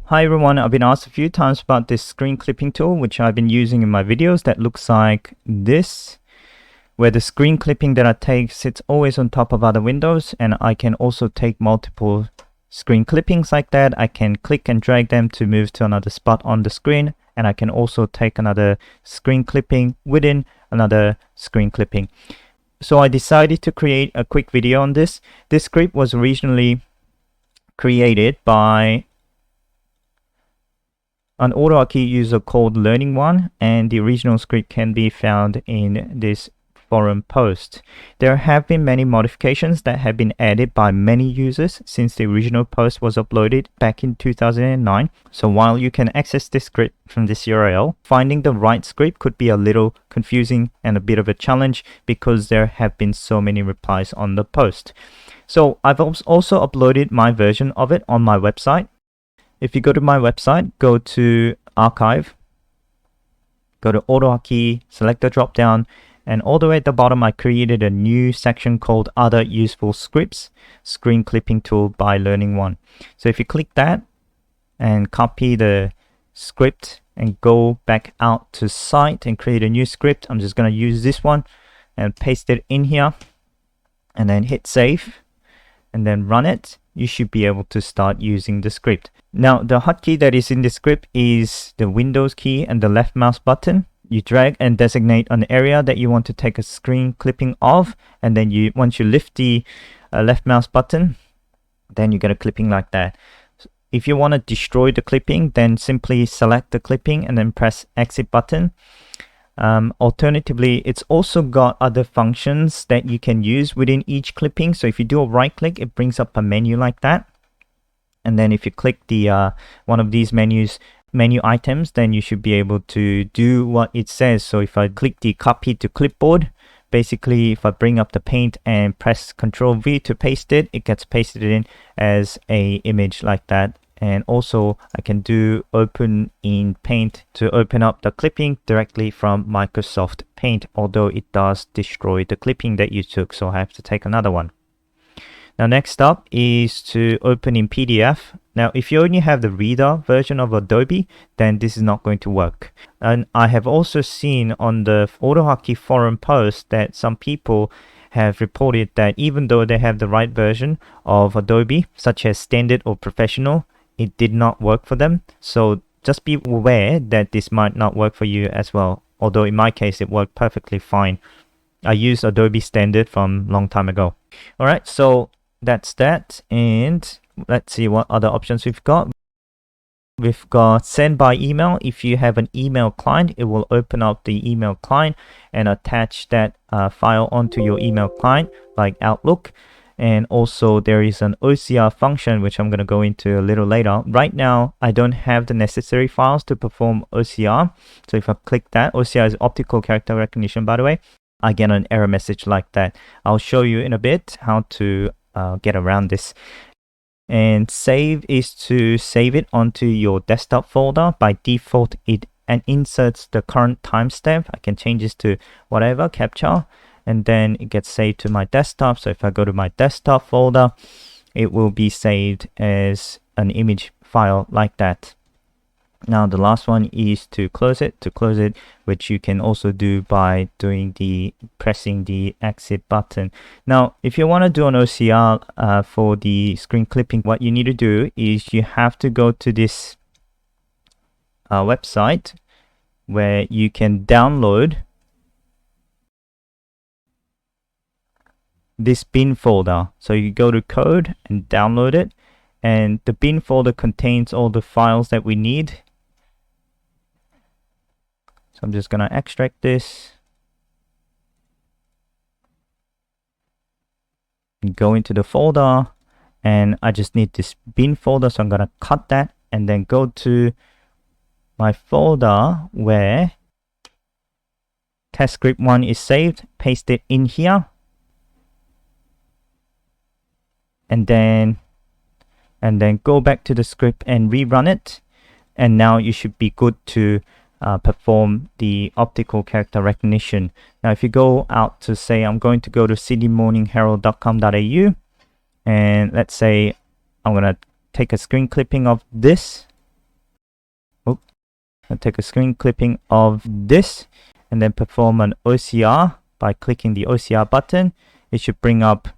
Hi everyone, I've been asked a few times about this screen clipping tool which I've been using in my videos that looks like this, where the screen clipping that I take sits always on top of other windows, and I can also take multiple screen clippings like that. I can click and drag them to move to another spot on the screen, and I can also take another screen clipping within another screen clipping. So I decided to create a quick video on this. This script was originally created by an AutoHotkey user called Learning1, and the original script can be found in this forum post. There have been many modifications that have been added by many users since the original post was uploaded back in 2009. So while you can access this script from this URL, finding the right script could be a little confusing and a bit of a challenge because there have been so many replies on the post. So I've also uploaded my version of it on my website. If you go to my website, go to Archive, go to AutoHotkey, select the drop down, and all the way at the bottom I created a new section called Other Useful Scripts, Screen Clipping Tool by Learning1. So if you click that and copy the script and go back out to site and create a new script, I'm just going to use this one and paste it in here and then hit save and then run it. You should be able to start using the script. Now the hotkey that is in the script is the Windows key and the left mouse button. You drag and designate an area that you want to take a screen clipping of, and then once you lift the left mouse button, then you get a clipping like that. If you want to destroy the clipping, then simply select the clipping and then press exit button. Alternatively, it's also got other functions that you can use within each clipping. So if you do a right click, it brings up a menu like that. And then if you click the one of these menu items, then you should be able to do what it says. So if I click the copy to clipboard, basically if I bring up the paint and press Ctrl V to paste it, it gets pasted in as a image like that. And also I can do open in Paint to open up the clipping directly from Microsoft Paint, although it does destroy the clipping that you took, so I have to take another one. Now next up is to open in PDF. Now if you only have the reader version of Adobe, then this is not going to work. And I have also seen on the AutoHotkey forum post that some people have reported that even though they have the right version of Adobe, such as Standard or Professional, it did not work for them. So just be aware that this might not work for you as well. Although in my case, it worked perfectly fine. I used Adobe Standard from a long time ago. All right, so that's that. And let's see what other options we've got. We've got send by email. If you have an email client, it will open up the email client and attach that file onto your email client like Outlook. And also there is an OCR function, which I'm going to go into a little later. Right now, I don't have the necessary files to perform OCR. So if I click that, OCR is Optical Character Recognition, by the way, I get an error message like that. I'll show you in a bit how to get around this. And save is to save it onto your desktop folder. By default, it inserts the current timestamp. I can change this to whatever, capture. And then it gets saved to my desktop. So if I go to my desktop folder, it will be saved as an image file like that. Now the last one is to close it. To close it, which you can also do by pressing the exit button. Now, if you want to do an OCR for the screen clipping, what you need to do is you have to go to this website where you can download this bin folder. So you go to code and download it, and the bin folder contains all the files that we need. So I'm just going to extract this and go into the folder, and I just need this bin folder, so I'm going to cut that and then go to my folder where test script 1 is saved, paste it in here. And then go back to the script and rerun it, and now you should be good to perform the optical character recognition. Now if you go out to say I'm going to go to sydneymorningherald.com.au, and let's say I'm going to take a screen clipping of this I'll take a screen clipping of this and then perform an OCR by clicking the OCR button. It should bring up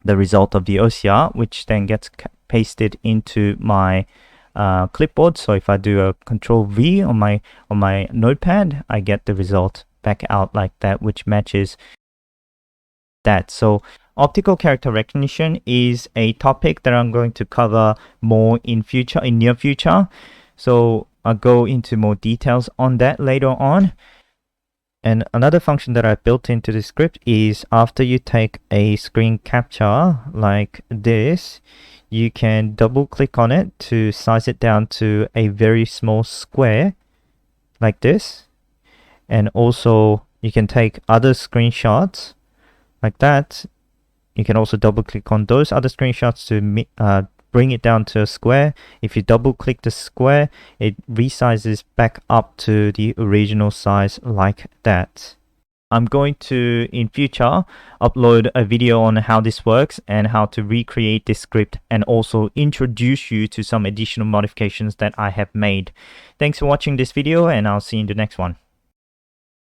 the result of the OCR, which then gets pasted into my clipboard. So if I do a Control V on my notepad, I get the result back out like that, which matches that. So optical character recognition is a topic that I'm going to cover more in near future. So I'll go into more details on that later on. And another function that I built into the script is after you take a screen capture like this, you can double click on it to size it down to a very small square like this. And also you can take other screenshots like that. You can also double click on those other screenshots to bring it down to a square. If you double click the square, it resizes back up to the original size like that. I'm going to, in future, upload a video on how this works and how to recreate this script, and also introduce you to some additional modifications that I have made. Thanks for watching this video, and I'll see you in the next one.